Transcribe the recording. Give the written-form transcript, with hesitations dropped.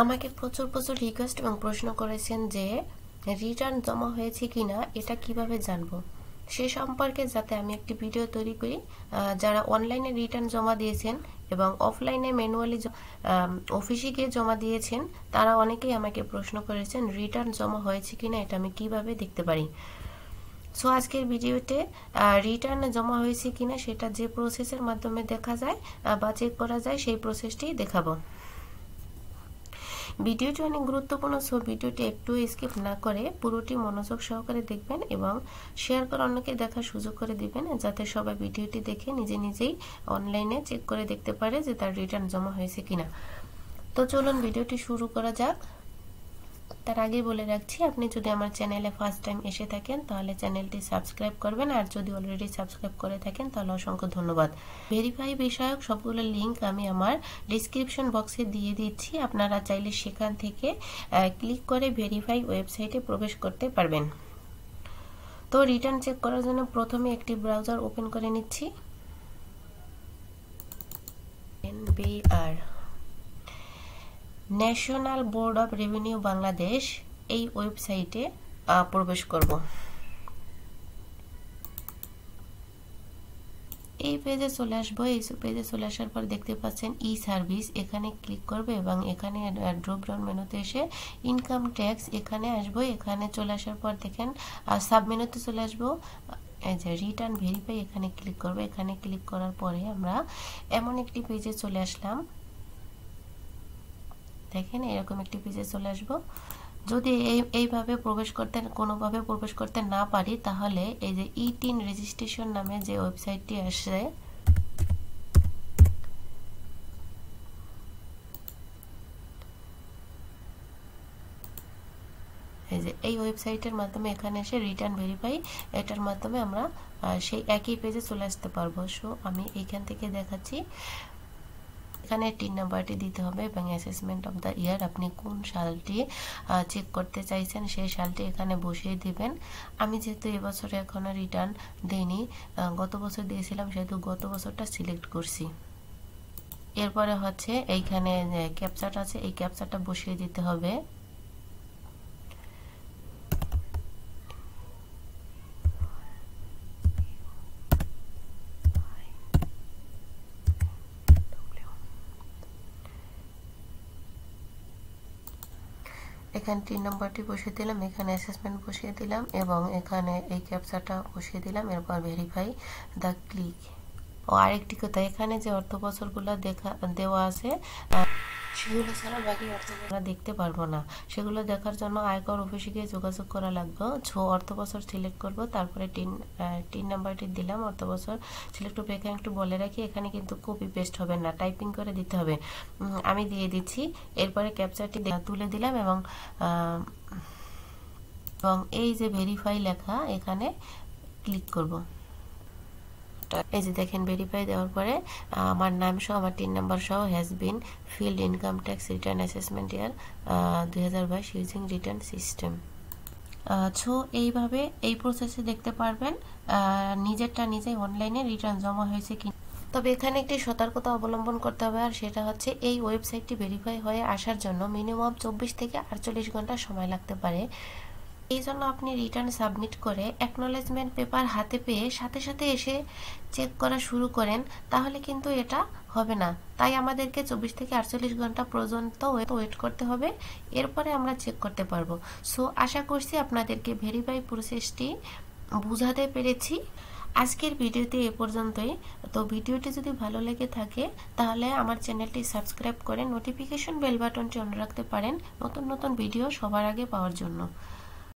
আমাকে প্রচুর রিকোয়েস্ট এবং প্রশ্ন করেছেন যে রিটার্ন জমা হয়েছে কিনা এটা কিভাবে জানবো, সে সম্পর্কে যাতে আমি একটি ভিডিও তৈরি করি। যারা অনলাইনে রিটার্ন জমা দিয়েছেন এবং অফলাইনে ম্যানুয়ালি অফিসে গিয়ে জমা দিয়েছেন, তারা অনেকেই আমাকে প্রশ্ন করেছেন রিটার্ন জমা হয়েছে কিনা এটা আমি কিভাবে দেখতে পারি। সো আজকের ভিডিওতে রিটার্ন জমা হয়েছে কিনা সেটা যে প্রসেসের মাধ্যমে দেখা যায় বা চেক করা যায় সেই প্রসেসটি দেখাবো। ভিডিওটি অনেক গুরুত্বপূর্ণ, সো ভিডিওটি একটু স্কিপ না করে পুরোটি মনোযোগ সহকারে দেখবেন এবং শেয়ার করে অন্যকে দেখার সুযোগ করে দিবেন, যাতে সবাই ভিডিওটি দেখে নিজেই অনলাইনে চেক করে দেখতে পারে যে তার রিটার্ন জমা হয়েছে কিনা। তো চলুন ভিডিওটি শুরু করা যাক। তার আগে বলে রাখছি, আপনি যদি আমার চ্যানেলে ফার্স্ট টাইম এসে থাকেন তাহলে চ্যানেলটি সাবস্ক্রাইব করবেন, আর যদি অলরেডি সাবস্ক্রাইব করে থাকেন তাহলে অসংখ্য ধন্যবাদ। ভেরিফাই বিষয়ক সবগুলো লিংক আমি আমার ডেসক্রিপশন বক্সে দিয়ে দিচ্ছি, আপনারা চাইলে সেখান থেকে ক্লিক করে ভেরিফাই ওয়েবসাইটে প্রবেশ করতে পারবেন। তো রিটার্ন চেক করার জন্য প্রথমে একটি ব্রাউজার ওপেন করে নিচ্ছি। NBR national board of revenue Bangladesh, এই ওয়েবসাইটে প্রবেশ করব। এই পেজে চলে আসবো। এই পেজে চলে আসার পর দেখতে পাচ্ছেন ই সার্ভিস, এখানে ক্লিক করবে এবং এখানে ড্রপ ডাউন মেনুতে এসে ইনকাম ট্যাক্স এখানে আসবো। এখানে চলে আসার পর দেখেন সাব মেনুতে চলে আসবো, এই যে রিটার্ন ভেরিফাই এখানে ক্লিক করবে। এখানে ক্লিক করার পরে আমরা এমন একটি পেজে চলে আসলাম। দেখেন এরকম একটি পেজে চলে আসবো। যদি এইভাবে কোনোভাবে প্রবেশ করতে না পারি, তাহলে এই যে E3 রেজিস্ট্রেশন নামে যে ওয়েবসাইটটি আসছে, এই যে এই ওয়েবসাইটের মাধ্যমে এখানে এসে রিটার্ন ভেরিফাই এটার মাধ্যমে আমরা সেই একই পেজে চলে আসতে পারবো। সো আমি এইখান থেকে দেখাচ্ছি। এখানে 3 নাম্বারটি দিতে হবে এবং অ্যাসেসমেন্ট অফ দ্য ইয়ার, আপনি কোন সালটি চেক করতে চাইছেন সেই সালটি এখানে বসিয়ে দিবেন। আমি যেহেতু এবছরে এখনো রিটার্ন দেইনি, গত বছর দিয়েছিলাম, সেহেতু গত বছরটা সিলেক্ট করছি। এরপরে হচ্ছে এইখানে ক্যাপচাটা আছে, এই ক্যাপচাটা বসিয়ে দিতে হবে। এখানে 3 নম্বরটি বসিয়ে দিলাম, এখানে অ্যাসেসমেন্ট বসিয়ে দিলাম এবং এখানে এই ক্যাপচাটা বসিয়ে দিলাম। এরপর ভেরিফাই দ্য ক্লিক। ও আরেকটি কথা, এখানে যে অর্থ বছরগুলো দেওয়া আছে সেগুলো ছাড়া বাকি অর্থবছর দেখতে পারবো না। সেগুলো দেখার জন্য আয়কর অফিসে গিয়ে যোগাযোগ করা লাগবে। অর্থ বছর সিলেক্ট করব, তারপরে 3 নাম্বারটি দিলাম, অর্থ বছর সিলেক্ট করবো। এখানে একটু বলে রাখি, এখানে কিন্তু কপি পেস্ট হবে না, টাইপিং করে দিতে হবে। আমি দিয়ে দিচ্ছি। এরপরে ক্যাপচারটি তুলে দিলাম এবং এই যে ভেরিফাই লেখা এখানে ক্লিক করব। এই যে দেখেন ভেরিফাই দেওয়ার পরে আমার নাম সহ আমার 3 নাম্বার সহ has been field income tax return assessment year 2022 using return system. So এইভাবে এই প্রসেসে দেখতে পারবেন নিজেরটা নিজেই অনলাইনে রিটার্ন জমা হয়েছে কি। তবে এখানে একটি সতর্কতা অবলম্বন করতে হবে, আর সেটা হচ্ছে এই ওয়েবসাইটটি ভেরিফাই হয়ে আসার জন্য মিনিমাম 24 থেকে 48 ঘন্টা সময় লাগতে পারে। এই জন্য আপনি রিটার্ন সাবমিট করে অ্যাকনলেজমেন্ট পেপার হাতে পেয়ে সাথে সাথে এসে চেক করা শুরু করেন, তাহলে কিন্তু এটা হবে না। তাই আমাদেরকে 24 থেকে 48 ঘন্টা পর্যন্ত ওয়েট করতে হবে, এরপরে আমরা চেক করতে পারবো। সো আশা করছি আপনাদেরকে ভেরিফাই প্রসেসটি বুঝাতে পেরেছি। আজকের ভিডিওতে এ পর্যন্তই। তো ভিডিওটি যদি ভালো লেগে থাকে তাহলে আমার চ্যানেলটি সাবস্ক্রাইব করে নোটিফিকেশন বেল বাটনটি অন রাখতে পারেন নতুন ভিডিও সবার আগে পাওয়ার জন্য।